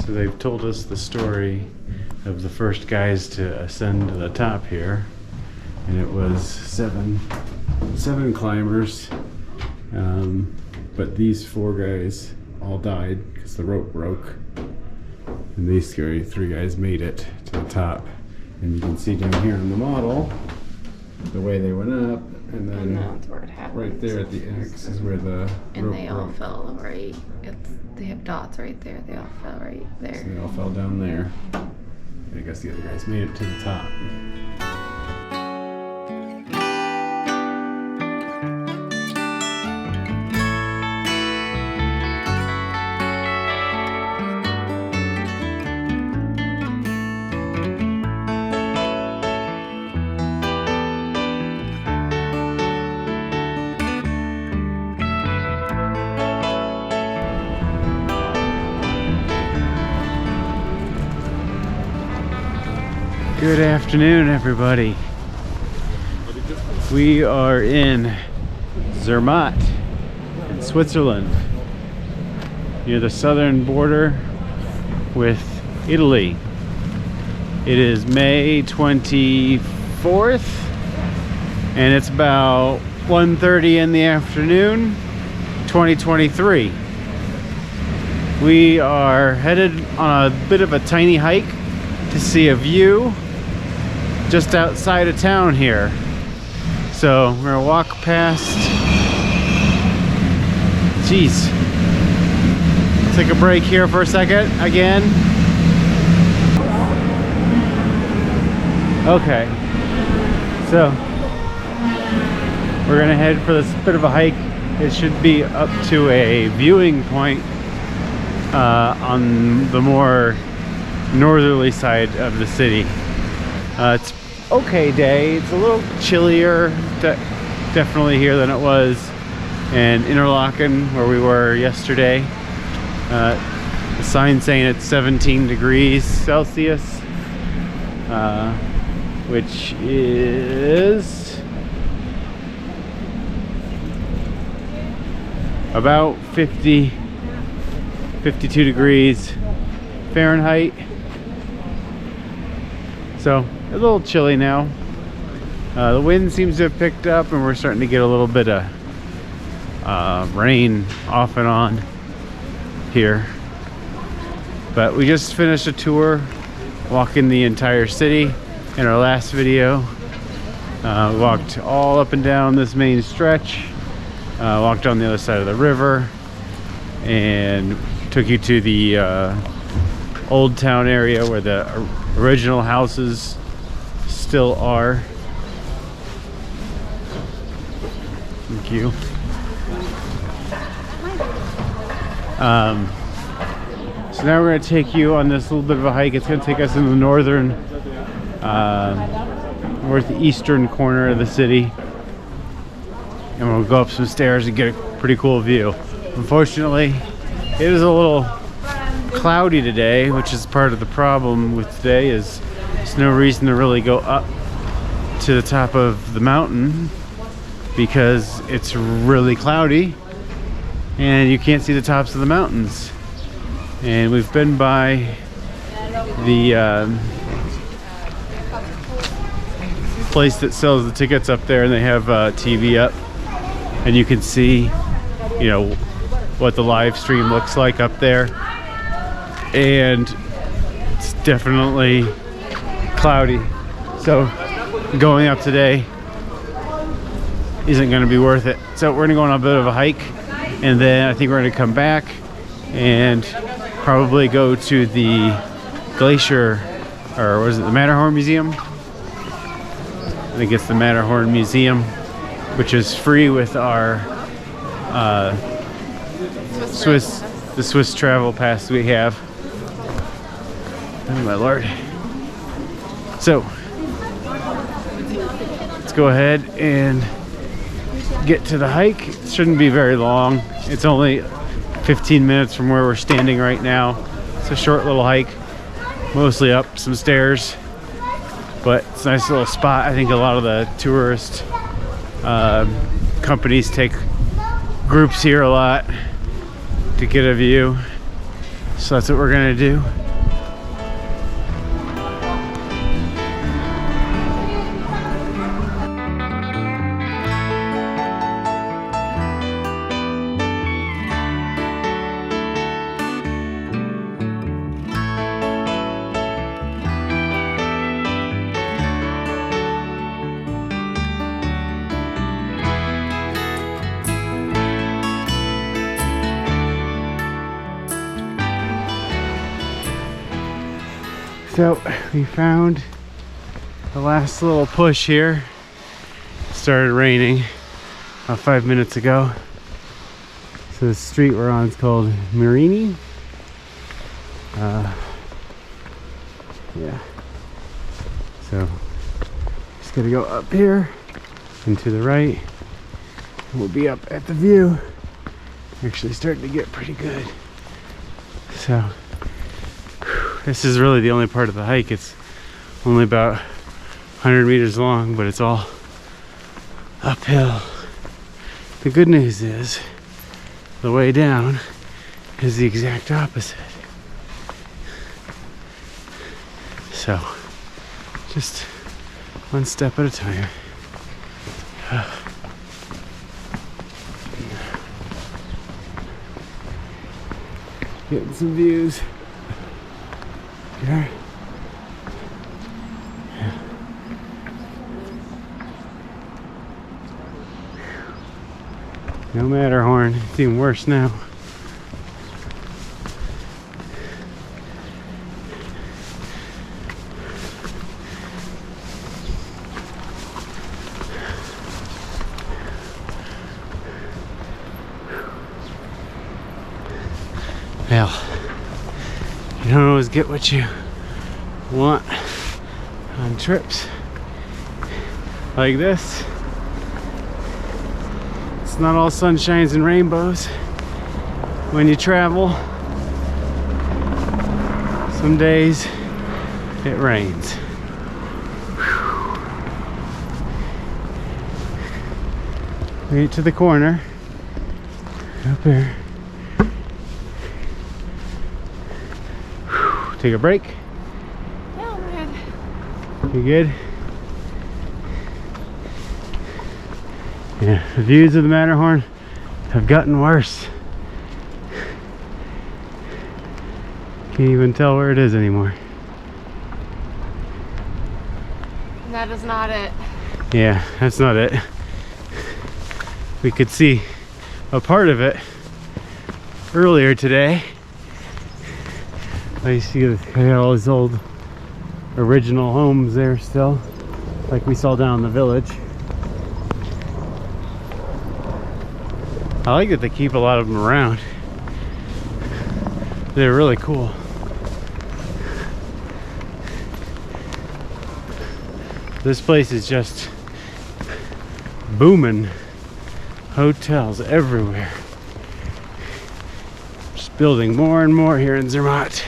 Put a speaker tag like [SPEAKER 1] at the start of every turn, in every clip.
[SPEAKER 1] So they've told us the story of the first guys to ascend to the top here, and it was seven climbers, but these 4 guys all died because the rope broke, and these 3 guys made it to the top. And you can see down here on the model the way they went up, and then
[SPEAKER 2] that's where it happened.
[SPEAKER 1] Right there at the X is where the
[SPEAKER 2] and
[SPEAKER 1] rope
[SPEAKER 2] they all
[SPEAKER 1] broke.
[SPEAKER 2] fell right. They have dots right there. They all fell right there.
[SPEAKER 1] So they all fell down there. I guess the other guys made it to the top. Good afternoon, everybody. We are in Zermatt in Switzerland, near the southern border with Italy. It is May 24th, and it's about 1:30 in the afternoon, 2023. We are headed on a bit of a tiny hike to see a view just outside of town here. So we're gonna walk past. Jeez. Take a break here for a second again. Okay. So we're gonna head for this bit of a hike. It should be up to a viewing point on the more northerly side of the city. It's okay day. It's a little chillier definitely here than it was in Interlaken where we were yesterday. The sign saying it's 17 degrees Celsius, which is about 52 degrees Fahrenheit. So a little chilly now. The wind seems to have picked up, and we're starting to get a little bit of rain off and on here. But we just finished a tour walking the entire city in our last video. We walked all up and down this main stretch, walked on the other side of the river, and took you to the old town area where the original houses still are. Thank you. So now we're going to take you on this little bit of a hike. It's going to take us in the northeastern corner of the city, and we'll go up some stairs and get a pretty cool view. Unfortunately, it is a little cloudy today, which is part of the problem with today. Is there's no reason to really go up to the top of the mountain because it's really cloudy and you can't see the tops of the mountains. And we've been by the place that sells the tickets up there, and they have TV up, and you can see, you know, what the live stream looks like up there. And it's definitely cloudy, so going up today isn't going to be worth it. So we're going to go on a bit of a hike, and then I think we're going to come back and probably go to the glacier, or was it the Matterhorn Museum? I think it's the Matterhorn Museum, which is free with our Swiss travel pass we have. Oh my lord. So let's go ahead and get to the hike. It shouldn't be very long. It's only 15 minutes from where we're standing right now. It's a short little hike, mostly up some stairs, but it's a nice little spot. I think a lot of the tourist companies take groups here a lot to get a view. So that's what we're gonna do. So we found the last little push here. It started raining about 5 minutes ago. So the street we're on is called Marini. Yeah. So just gotta go up here and to the right. We'll be up at the view. Actually starting to get pretty good. So this is really the only part of the hike. It's only about 100 meters long, but it's all uphill. The good news is the way down is the exact opposite. So just one step at a time. Getting some views. Here. Yeah. No Matterhorn. It's even worse now. Well, you don't always get what you want on trips like this. It's not all sunshines and rainbows when you travel. Some days it rains. We get to the corner up here. Take a break.
[SPEAKER 2] Yeah, man.
[SPEAKER 1] You good? Yeah, the views of the Matterhorn have gotten worse. Can't even tell where it is anymore.
[SPEAKER 2] And that is not it.
[SPEAKER 1] Yeah, that's not it. We could see a part of it earlier today. I see they got all these old original homes there still, like we saw down in the village. I like that they keep a lot of them around. They're really cool. This place is just booming. Hotels everywhere. Just building more and more here in Zermatt.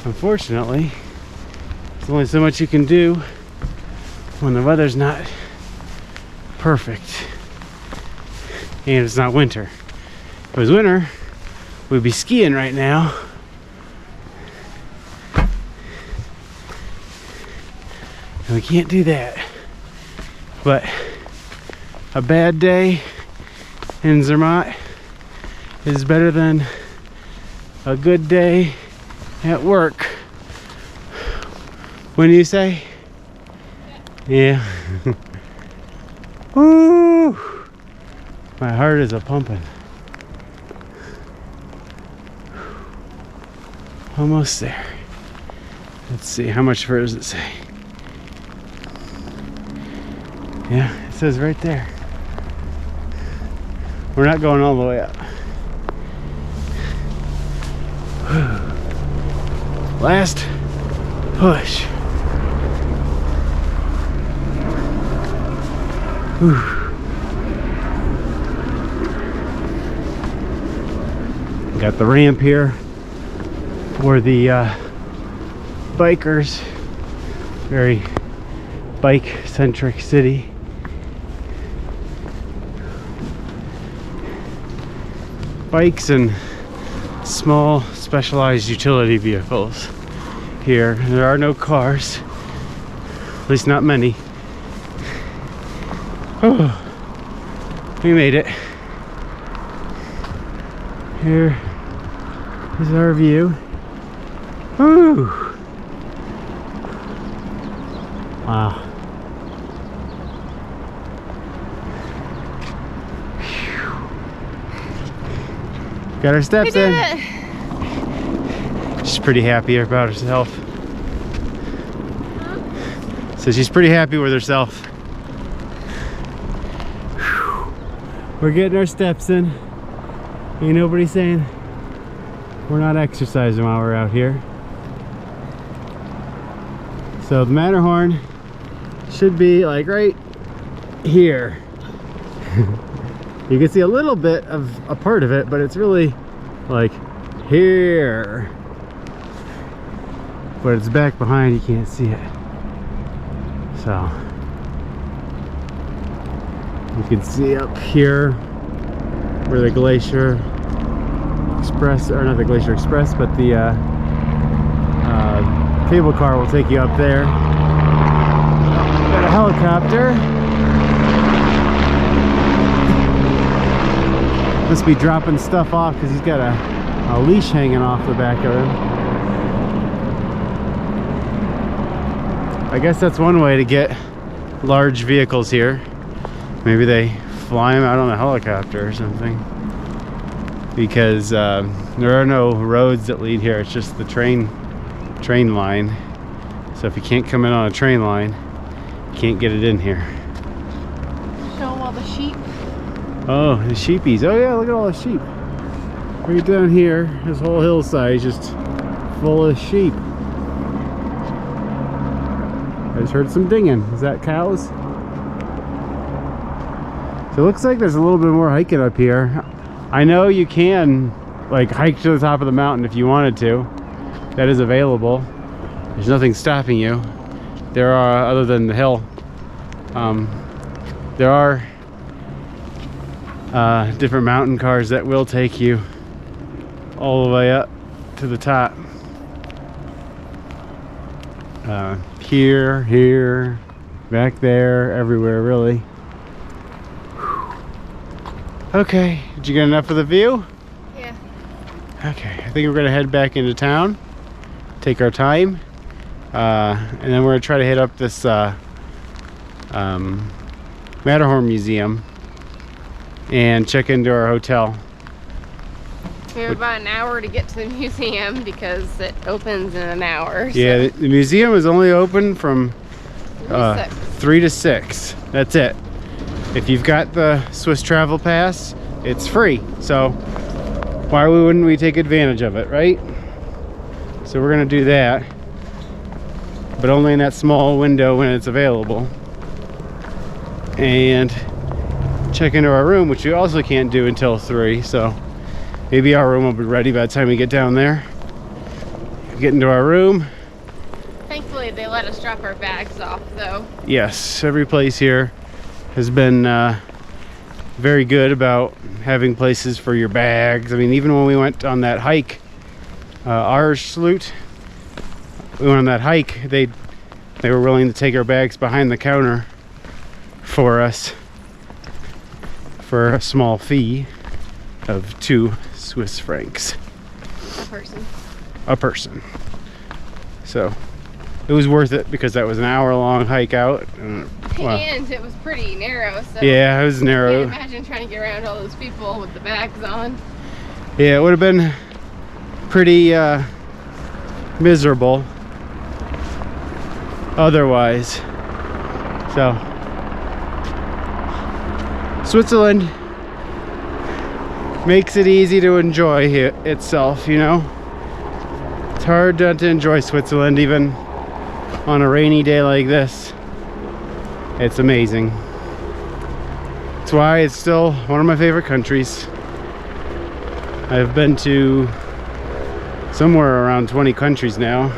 [SPEAKER 1] Unfortunately, there's only so much you can do when the weather's not perfect and it's not winter. If it was winter, we'd be skiing right now. And we can't do that. But a bad day in Zermatt is better than a good day at work. When you say? Yeah. Woo! My heart is a pumping. Almost there. Let's see, how much further does it say? Yeah, it says right there. We're not going all the way up. Last push. Whew. Got the ramp here for the bikers. Very bike-centric city. bikes and small specialized utility vehicles here. There are no cars, at least not many. Oh, we made it. Here is our view. Woo! Wow. Got our steps in. She's pretty happy about herself. So she's pretty happy with herself. Whew. We're getting our steps in. Ain't nobody saying we're not exercising while we're out here. So the Matterhorn should be like right here. You can see a little bit of a part of it, but it's really like here. But it's back behind, you can't see it. So you can see up here where the Glacier Express, or not the Glacier Express, but the cable car will take you up there. Got a helicopter. Must be dropping stuff off because he's got a leash hanging off the back of him. I guess that's one way to get large vehicles here. Maybe they fly them out on a helicopter or something. Because there are no roads that lead here. It's just the train line. So if you can't come in on a train line, you can't get it in here.
[SPEAKER 2] Show them all the sheep.
[SPEAKER 1] Oh, the sheepies. Oh yeah, look at all the sheep. Right down here, this whole hillside is just full of sheep. I just heard some dinging. Is that cows? So it looks like there's a little bit more hiking up here. I know you can like hike to the top of the mountain if you wanted to. That is available. There's nothing stopping you. There are, other than the hill, there are different mountain cars that will take you all the way up to the top. Here, back there, everywhere really. Okay, did you get enough of the view?
[SPEAKER 2] Yeah.
[SPEAKER 1] Okay, I think we're gonna head back into town, take our time, and then we're gonna try to hit up this Matterhorn Museum and check into our hotel.
[SPEAKER 2] We have about an hour to get to the museum because it opens in an hour. So.
[SPEAKER 1] Yeah, the museum is only open from 3 to 6. That's it. If you've got the Swiss travel pass, it's free. So why wouldn't we take advantage of it, right? So we're gonna do that, but only in that small window when it's available. And check into our room, which we also can't do until 3. So maybe our room will be ready by the time we get down there. Get into our room.
[SPEAKER 2] Thankfully, they let us drop our bags off, though.
[SPEAKER 1] Yes, every place here has been very good about having places for your bags. I mean, even when we went on that hike, our sloot, we went on that hike, they were willing to take our bags behind the counter for us for a small fee of 2 Swiss francs.
[SPEAKER 2] A person.
[SPEAKER 1] A person. So it was worth it because that was an hour-long hike out. Well,
[SPEAKER 2] and it was pretty narrow, so
[SPEAKER 1] yeah, it was narrow.
[SPEAKER 2] I can't imagine trying to get around all those people with the bags on.
[SPEAKER 1] Yeah, it would have been pretty miserable otherwise. So Switzerland makes it easy to enjoy itself, you know. It's hard not to enjoy Switzerland even on a rainy day like this. It's amazing. That's why it's still one of my favorite countries. I've been to somewhere around 20 countries now,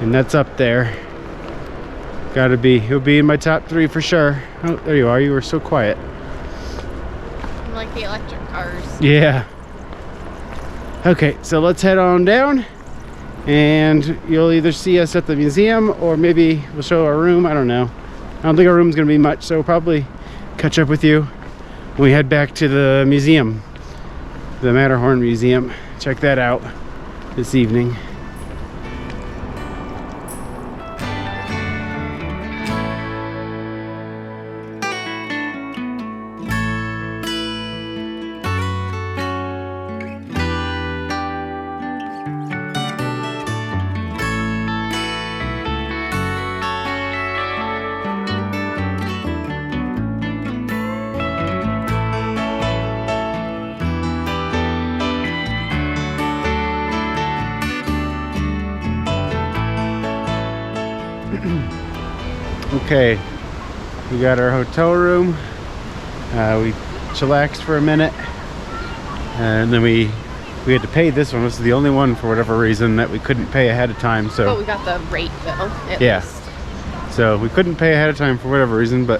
[SPEAKER 1] and that's up there. It'll be in my top 3 for sure. Oh, there you are. You were so quiet.
[SPEAKER 2] like the electric cars.
[SPEAKER 1] Yeah. Okay, so let's head on down, and you'll either see us at the museum or maybe we'll show our room. I don't know. I don't think our room's gonna be much, so we'll probably catch up with you when we head back to the museum, the Matterhorn Museum. Check that out this evening. Okay, we got our hotel room. We chillaxed for a minute, and then we had to pay this one. This is the only one, for whatever reason, that we couldn't pay ahead of time. So
[SPEAKER 2] But we got the rate though, at
[SPEAKER 1] yeah,
[SPEAKER 2] least.
[SPEAKER 1] so we couldn't pay ahead of time for whatever reason, but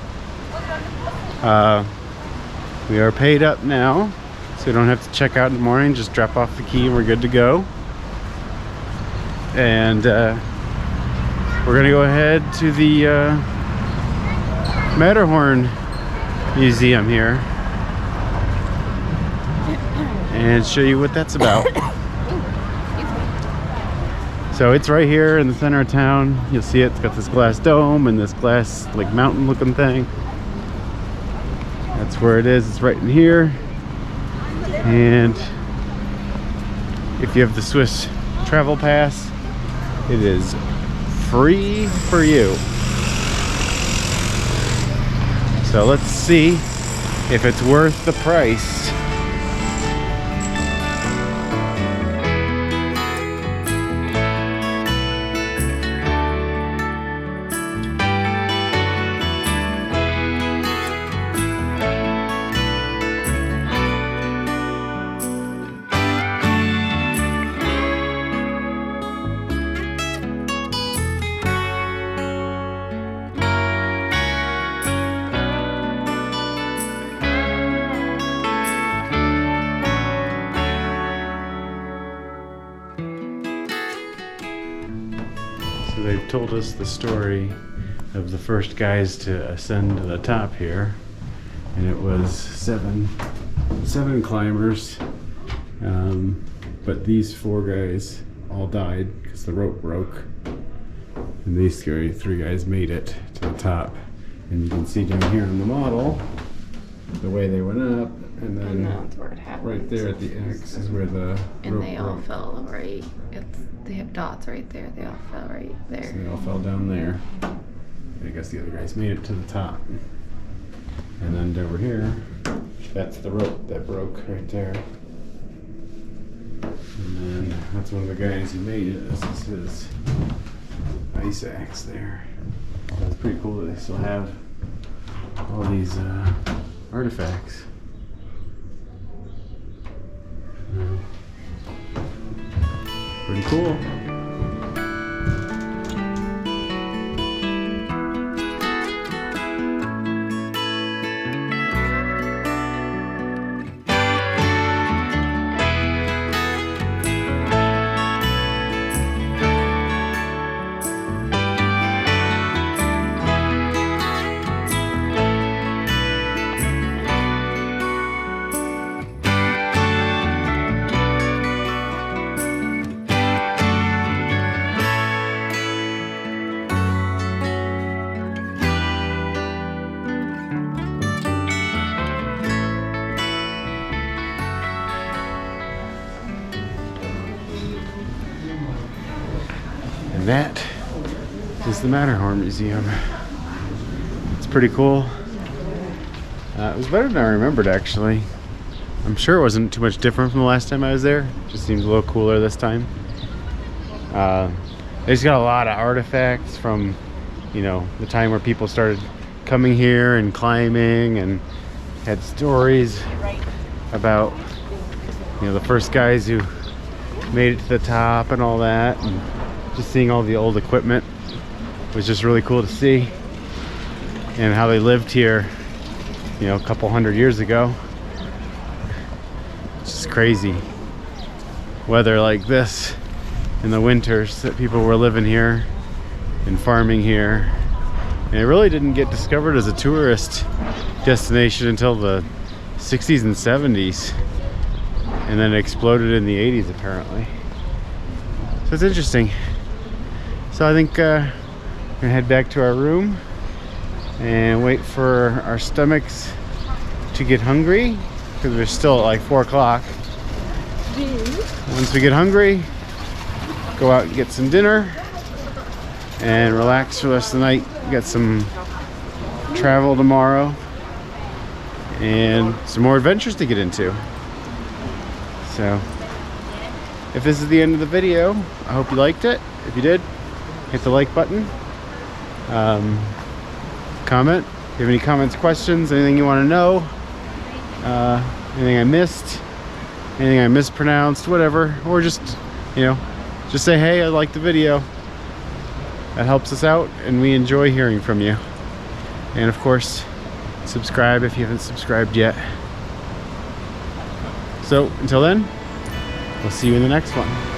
[SPEAKER 1] we are paid up now, so we don't have to check out in the morning. Just drop off the key and we're good to go. And we're gonna go ahead to the Matterhorn Museum here and show you what that's about. So it's right here in the center of town. You'll see it. It's got this glass dome and this glass like mountain looking thing. That's where it is. It's right in here. And if you have the Swiss travel pass, it is free for you. So let's see if it's worth the price. So they've told us the story of the first guys to ascend to the top here, and it was seven climbers, but these 4 guys all died because the rope broke, and these 3 guys made it to the top. And you can see down here on the model the way they went up, and then
[SPEAKER 2] that's where it happened.
[SPEAKER 1] right there at the X is where the
[SPEAKER 2] And
[SPEAKER 1] rope
[SPEAKER 2] they all
[SPEAKER 1] broke.
[SPEAKER 2] fell right. They have dots right there. They all fell right
[SPEAKER 1] So
[SPEAKER 2] there.
[SPEAKER 1] they all fell down there. I guess the other guys made it to the top. And then over here, that's the rope that broke right there. And then that's one of the guys who made it. This is his ice axe there. That's pretty cool that they still have all these artifacts. Pretty cool. And that is the Matterhorn Museum. It's pretty cool. It was better than I remembered, actually. I'm sure it wasn't too much different from the last time I was there. It just seems a little cooler this time. They just got a lot of artifacts from, you know, the time where people started coming here and climbing, and had stories about, you know, the first guys who made it to the top and all that. And just seeing all the old equipment was just really cool to see, and how they lived here, you know, a couple hundred years ago. It's just crazy. Weather like this in the winters that people were living here and farming here. And it really didn't get discovered as a tourist destination until the 60s and 70s. And then it exploded in the 80s apparently. So it's interesting. So I think we're gonna head back to our room and wait for our stomachs to get hungry, because we're still at like 4 o'clock. Once we get hungry, go out and get some dinner and relax for the rest of the night. Got some travel tomorrow and some more adventures to get into. So if this is the end of the video, I hope you liked it. If you did, hit the like button. Comment if you have any comments, questions, anything you want to know, anything I missed, anything I mispronounced, whatever, or just, you know, just say, hey, I liked the video. That helps us out and we enjoy hearing from you. And of course, subscribe if you haven't subscribed yet. So until then, we'll see you in the next one.